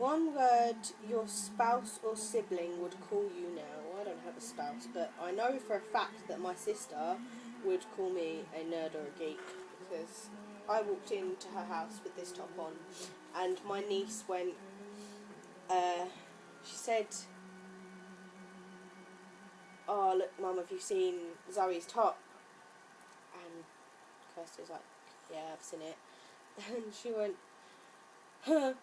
One word your spouse or sibling would call you now. I don't have a spouse, but I know for a fact that my sister would call me a nerd or a geek, because I walked into her house with this top on, and my niece went, she said, "Oh, look, Mum, have you seen Zoe's top?" And Kirsty's like, "Yeah, I've seen it." And she went, "Huh,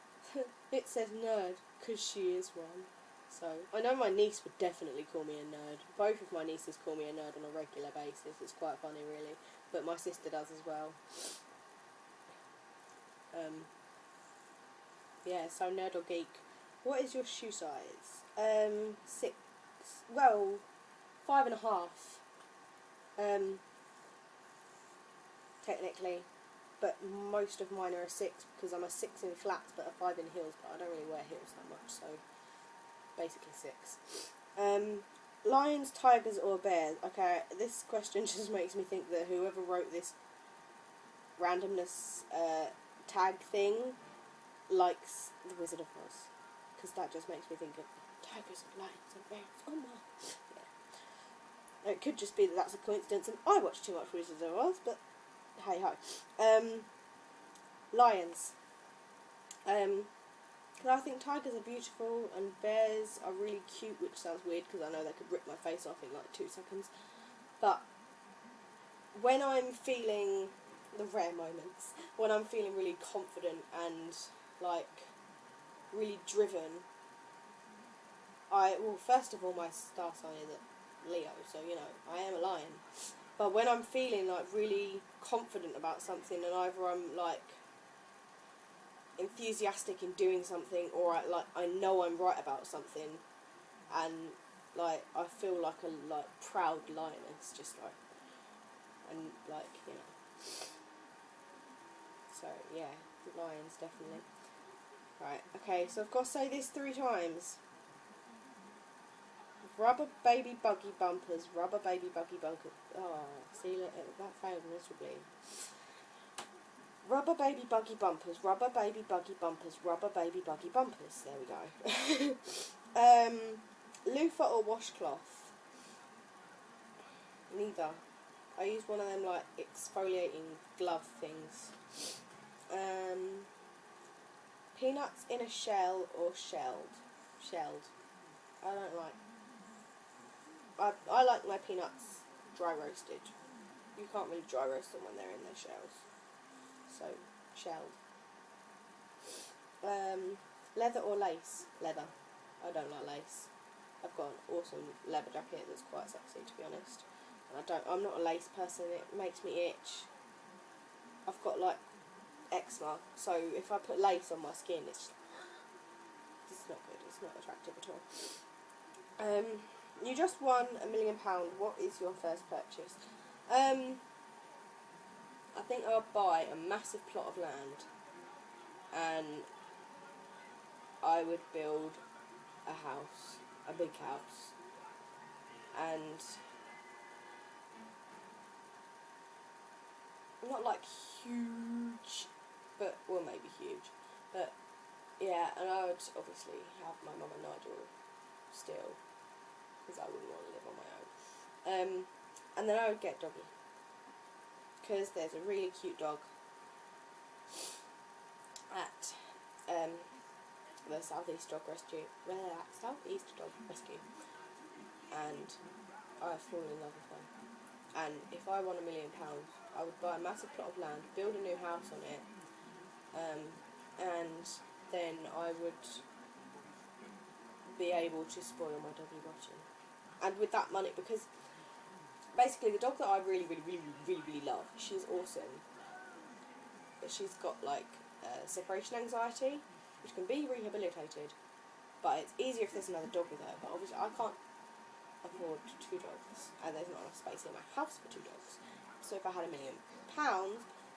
it says nerd, because she is one." So, I know my niece would definitely call me a nerd. Both of my nieces call me a nerd on a regular basis. It's quite funny, really. But my sister does as well. Yeah, so nerd or geek. What is your shoe size? 6. Well, 5.5. Technically. But most of mine are a 6, because I'm a 6 in flats but a 5 in heels, but I don't really wear heels that much, so basically 6. Lions, tigers or bears? Okay, this question just makes me think that whoever wrote this randomness tag thing likes The Wizard of Oz, because that just makes me think of tigers and lions and bears. Oh my. Yeah. It could just be that that's a coincidence and I watch too much Wizard of Oz, but hey ho. Lions. I think tigers are beautiful and bears are really cute, which sounds weird because I know they could rip my face off in like 2 seconds. But when I'm feeling the rare moments, when I'm feeling really confident and like really driven, first of all, my star sign is Leo, so you know I am a lion. But when I'm feeling like really confident about something, and either I'm like enthusiastic in doing something, or I know I'm right about something, and like I feel like a proud lioness, just like, and like, you know. So yeah, lions definitely. Right, okay, so I've got to say this 3 times. Rubber baby buggy bumpers, rubber baby buggy bumpers. Oh, see, look, that failed miserably. Rubber baby buggy bumpers, rubber baby buggy bumpers, rubber baby buggy bumpers. There we go. Loofah or washcloth? Neither. I use one of them like exfoliating glove things. Peanuts in a shell or shelled? Shelled. I don't like. I like my peanuts dry roasted. You can't really dry roast them when they're in their shells. So, shelled. Leather or lace? Leather. I don't like lace. I've got an awesome leather jacket that's quite sexy, to be honest. And I'm not a lace person, it makes me itch. I've got like eczema, so if I put lace on my skin, it's not good, it's not attractive at all. You just won £1 million. What is your first purchase? I think I'll buy a massive plot of land, and I would build a house, a big house, and not like huge, but, well, maybe huge, but yeah, and I would obviously have my mum and Nigel still, because I wouldn't want to live on my own. And then I would get Doggy, because there's a really cute dog at the Southeast Dog Rescue, and I've fallen in love with her. And if I won £1 million, I would buy a massive plot of land, build a new house on it, and then I would be able to spoil my doggy rotten. And with that money, because basically the dog that I really, really, really, really, really love, she's awesome, but she's got like separation anxiety, which can be rehabilitated, but it's easier if there's another dog with her. But obviously I can't afford 2 dogs, and there's not enough space in my house for 2 dogs. So if I had £1 million,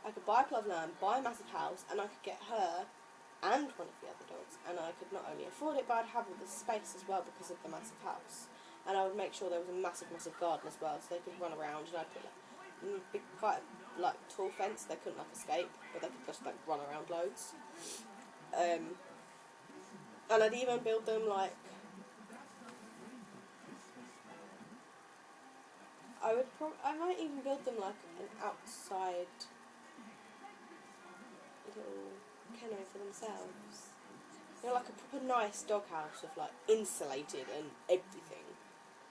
I could buy a plot of land, buy a massive house, and I could get her and one of the other dogs, and I could not only afford it, but I'd have all the space as well because of the massive house. And I would make sure there was a massive, massive garden as well, so they could run around, and I'd put like quite a tall fence. They couldn't escape, but they could just run around loads. And I'd even build them like, I might even build them like an outside little kennel for themselves. You know, like a proper nice doghouse with like insulated and everything.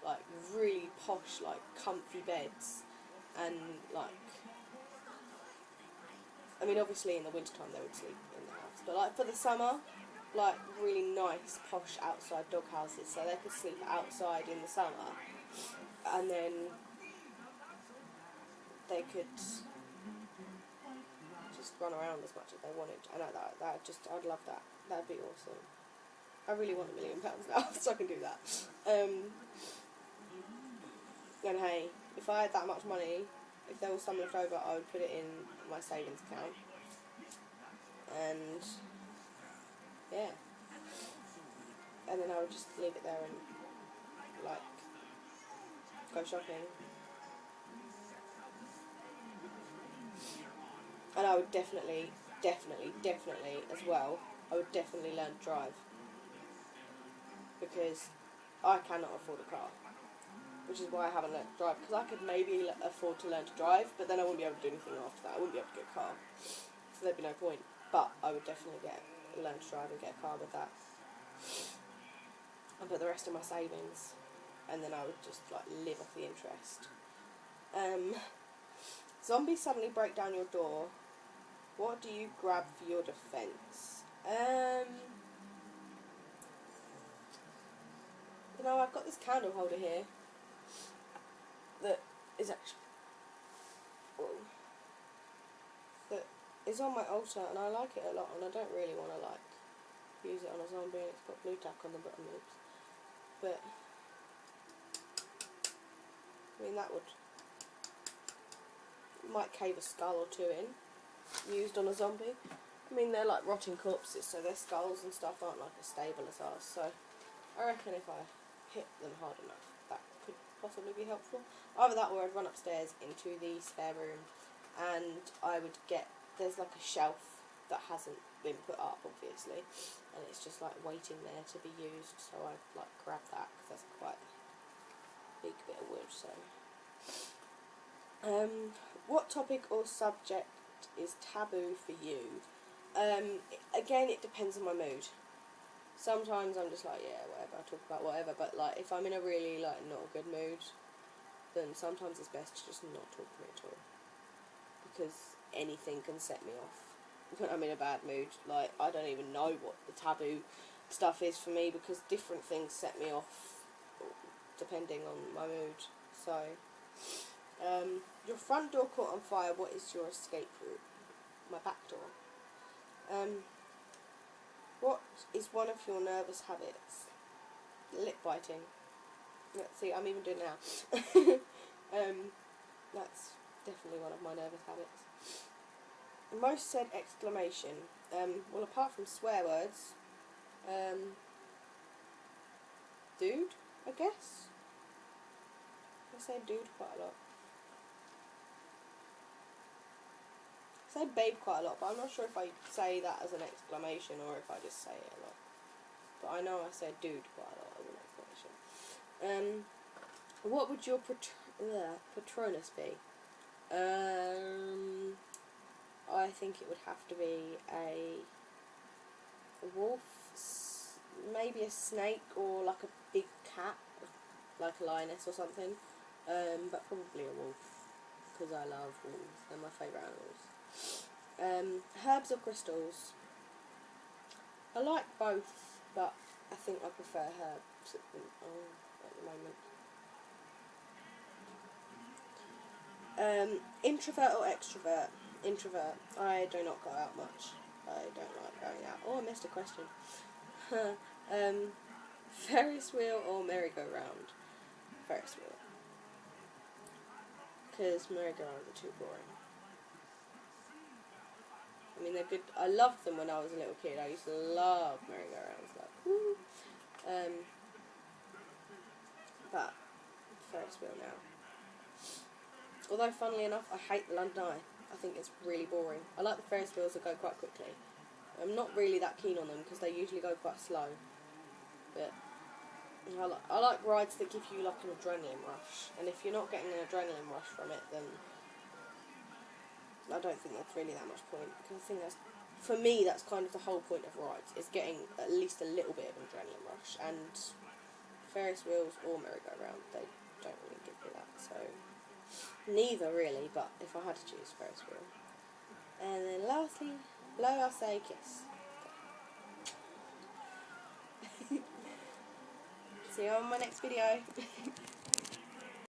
Like really posh, like comfy beds. And like, I mean obviously in the wintertime they would sleep in the house. But like for the summer, like really nice posh outside dog houses so they could sleep outside in the summer. And then they could just run around as much as they wanted. And I'd love that. That'd be awesome. I really want £1 million now, so I can do that. And hey, if I had that much money, if there was some left over, I would put it in my savings account. And yeah, and then I would just leave it there and like go shopping. And I would definitely as well, I would definitely learn to drive. Because I cannot afford a car. Which is why I haven't learned to drive. Because I could maybe afford to learn to drive, but then I wouldn't be able to do anything after that. I wouldn't be able to get a car. So there'd be no point. But I would definitely learn to drive and get a car with that. And put the rest of my savings. And then I would just like live off the interest. Zombies suddenly break down your door. What do you grab for your defence? You know, I've got this candle holder here that is actually that is on my altar, and I like it a lot, and I don't really want to like use it on a zombie, and it's got blue tack on the bottom loops. But I mean, that might cave a skull or two in, used on a zombie. I mean, they're like rotting corpses, so their skulls and stuff aren't like as stable as ours, so I reckon if I hit them hard enough, that could possibly be helpful. Either that or I'd run upstairs into the spare room and I would there's like a shelf that hasn't been put up, obviously, and it's just like waiting there to be used, so I'd like grab that because that's quite a big bit of wood. So what topic or subject is taboo for you? Again, it depends on my mood. Sometimes I'm just like, yeah, whatever, I'll talk about whatever, but like if I'm in a really like not a good mood, then sometimes it's best to just not talk to me at all, because anything can set me off when I'm in a bad mood. Like, I don't even know what the taboo stuff is for me, because different things set me off depending on my mood. So your front door caught on fire, what is your escape route? My back door. What is one of your nervous habits? Lip biting. Let's see, I'm even doing it now. That's definitely one of my nervous habits. Most said exclamation. Well, apart from swear words, dude, I guess. I say dude quite a lot. I say babe quite a lot, but I'm not sure if I say that as an exclamation or if I just say it a lot. But I know I say dude quite a lot as an exclamation. What would your Patronus be? I think it would have to be a wolf, maybe a snake, or like a big cat, like a lioness or something. But probably a wolf, because I love wolves. They're my favourite animals. Herbs or crystals? I like both, but I think I prefer herbs at the moment. Introvert or extrovert? Introvert. I do not go out much. I don't like going out. Oh, I missed a question. Ferris wheel or merry-go-round? Ferris wheel. Because merry-go-rounds are too boring. I mean, they're good. I loved them when I was a little kid. I used to love merry-go-rounds. Like, woo. But Ferris wheel now. Although, funnily enough, I hate the London Eye. I think it's really boring. I like the Ferris wheels that go quite quickly. I'm I'm not really that keen on them because they usually go quite slow. But I like rides that give you like an adrenaline rush, and if you're not getting an adrenaline rush from it, then I don't think that's really that much point, because I think that's, for me, that's kind of the whole point of rides, is getting at least a little bit of an adrenaline rush, and Ferris wheels or merry-go-round, they don't really give me that, so neither really, but if I had to choose, Ferris wheel. And then lastly, blow or say kiss. See you on my next video.